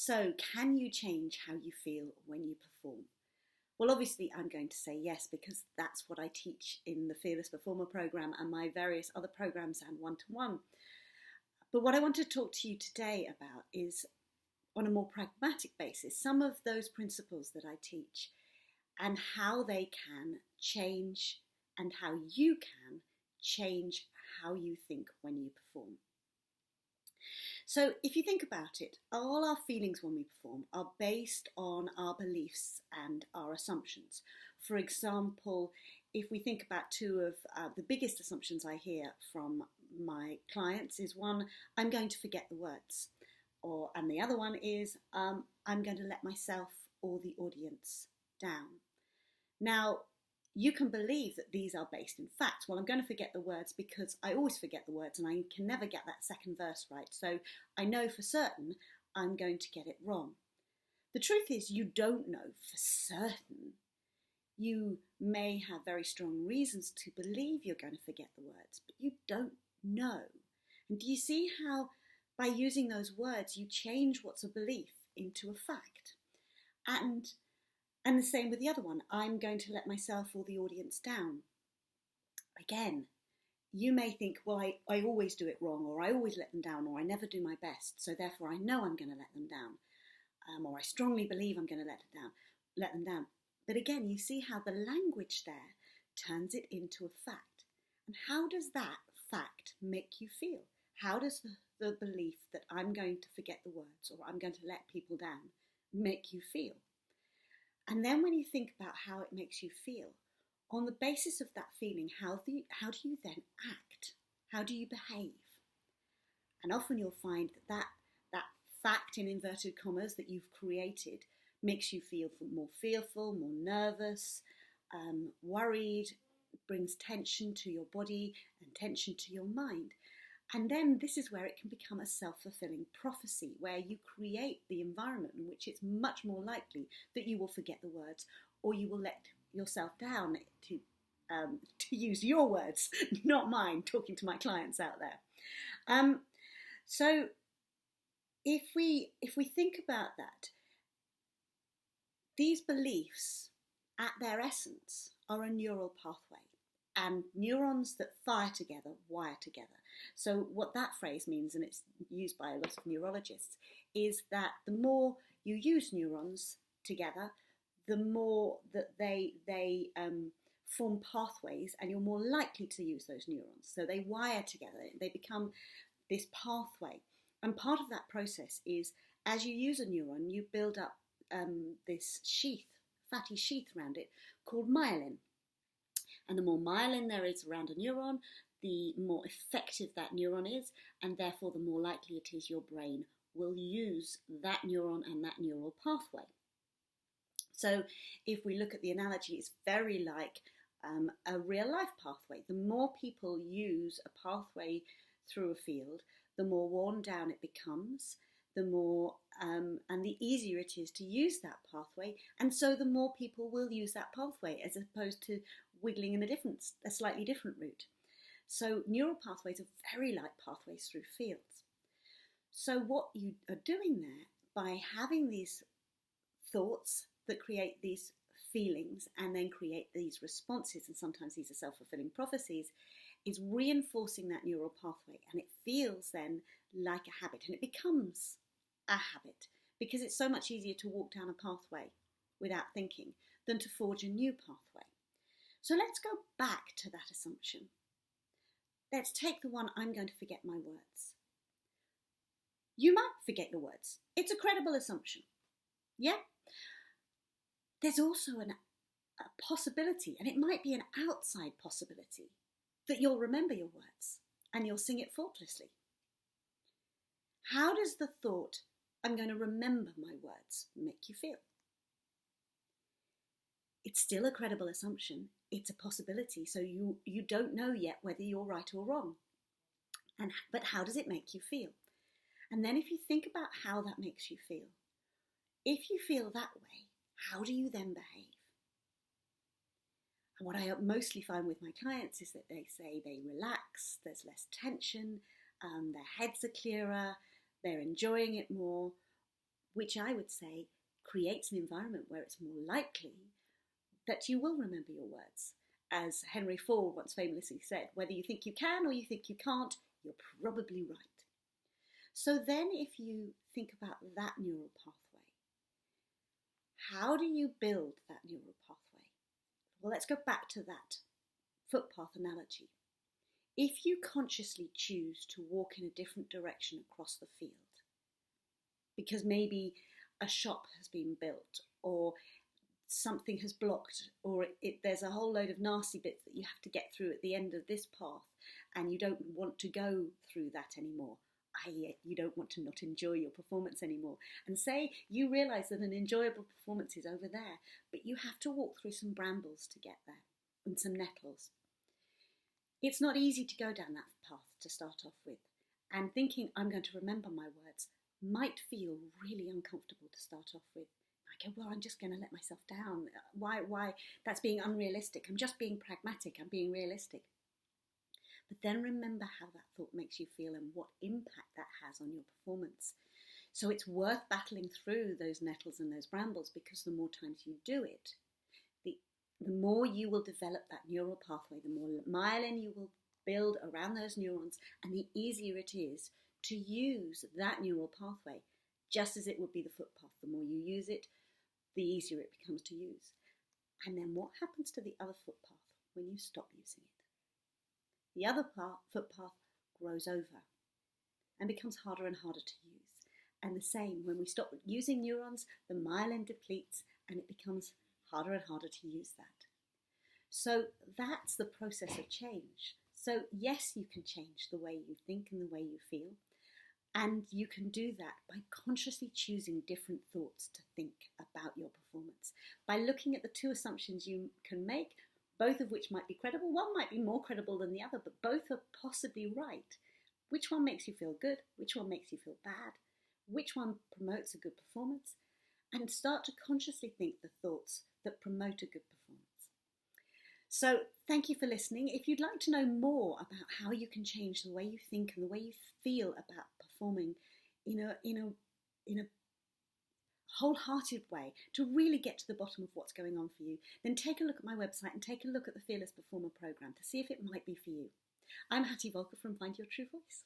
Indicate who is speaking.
Speaker 1: So, can you change how you feel when you perform? Well, obviously, I'm going to say yes, because that's what I teach in the Fearless Performer program and my various other programs and one-to-one. But what I want to talk to you today about is, on a more pragmatic basis, some of those principles that I teach and how they can change and how you can change how you think when you perform. So if you think about it, all our feelings when we perform are based on our beliefs and our assumptions. For example, if we think about two of the biggest assumptions I hear from my clients is one, I'm going to forget the words. And the other one is, I'm going to let myself or the audience down. Now, you can believe that these are based in fact. Well, I'm going to forget the words because I always forget the words and I can never get that second verse right. So I know for certain I'm going to get it wrong. The truth is, you don't know for certain. You may have very strong reasons to believe you're going to forget the words, but you don't know. And do you see how by using those words you change what's a belief into a fact? And the same with the other one, I'm going to let myself or the audience down. Again, you may think, well, I always do it wrong, or I always let them down, or I never do my best, so therefore I know I'm going to let them down, or I strongly believe I'm going to let them down. But again, you see how the language there turns it into a fact. And how does that fact make you feel? How does the belief that I'm going to forget the words, or I'm going to let people down, make you feel? And then when you think about how it makes you feel, on the basis of that feeling, how do you then act? How do you behave? And often you'll find that fact, in inverted commas, that you've created makes you feel more fearful, more nervous, worried, brings tension to your body and tension to your mind. And then this is where it can become a self-fulfilling prophecy, where you create the environment in which it's much more likely that you will forget the words, or you will let yourself down, to use your words, not mine, talking to my clients out there. So if we think about that, these beliefs at their essence are a neural pathway. And neurons that fire together wire together. So what that phrase means, and it's used by a lot of neurologists, is that the more you use neurons together, the more that they form pathways, and you're more likely to use those neurons. So they wire together, they become this pathway. And part of that process is, as you use a neuron, you build up this sheath, fatty sheath around it, called myelin. And the more myelin there is around a neuron, the more effective that neuron is, and therefore the more likely it is your brain will use that neuron and that neural pathway. So if we look at the analogy, it's very like a real life pathway. The more people use a pathway through a field, the more worn down it becomes, the more and the easier it is to use that pathway, and so the more people will use that pathway as opposed to wiggling in a slightly different route. So neural pathways are very like pathways through fields. So what you are doing there, by having these thoughts that create these feelings and then create these responses, and sometimes these are self-fulfilling prophecies, is reinforcing that neural pathway, and it feels then like a habit, and it becomes a habit because it's so much easier to walk down a pathway without thinking than to forge a new pathway. So let's go back to that assumption. Let's take the one, I'm going to forget my words. You might forget your words. It's a credible assumption. Yeah? There's also a possibility, and it might be an outside possibility, that you'll remember your words and you'll sing it faultlessly. How does the thought, I'm going to remember my words, make you feel? It's still a credible assumption. It's a possibility, so you don't know yet whether you're right or wrong. But how does it make you feel? And then if you think about how that makes you feel, if you feel that way, how do you then behave? And what I mostly find with my clients is that they say they relax, there's less tension, their heads are clearer, they're enjoying it more. which I would say creates an environment where it's more likely that you will remember your words. As Henry Ford once famously said, whether you think you can or you think you can't, you're probably right. So then if you think about that neural pathway, how do you build that neural pathway? Well, let's go back to that footpath analogy. If you consciously choose to walk in a different direction across the field, because maybe a shop has been built, or something has blocked, or there's a whole load of nasty bits that you have to get through at the end of this path, and you don't want to go through that anymore, i.e. you don't want to not enjoy your performance anymore, and say you realise that an enjoyable performance is over there, but you have to walk through some brambles to get there, and some nettles. It's not easy to go down that path to start off with, and thinking I'm going to remember my words might feel really uncomfortable to start off with. I go, well, I'm just going to let myself down. Why? That's being unrealistic. I'm just being pragmatic. I'm being realistic. But then remember how that thought makes you feel and what impact that has on your performance. So it's worth battling through those nettles and those brambles, because the more times you do it, the more you will develop that neural pathway, the more myelin you will build around those neurons, and the easier it is to use that neural pathway, just as it would be the footpath. The more you use it, the easier it becomes to use. And then what happens to the other footpath when you stop using it? The other footpath grows over and becomes harder and harder to use. And the same, when we stop using neurons, the myelin depletes and it becomes harder and harder to use that. So that's the process of change. So yes, you can change the way you think and the way you feel. And you can do that by consciously choosing different thoughts to think about your performance. By looking at the two assumptions you can make, both of which might be credible. One might be more credible than the other, but both are possibly right. Which one makes you feel good? Which one makes you feel bad? Which one promotes a good performance? And start to consciously think the thoughts that promote a good performance. So thank you for listening. If you'd like to know more about how you can change the way you think and the way you feel about performing in a wholehearted way, to really get to the bottom of what's going on for you, then take a look at my website and take a look at the Fearless Performer program to see if it might be for you. I'm Hattie Voelcker from Find Your True Voice.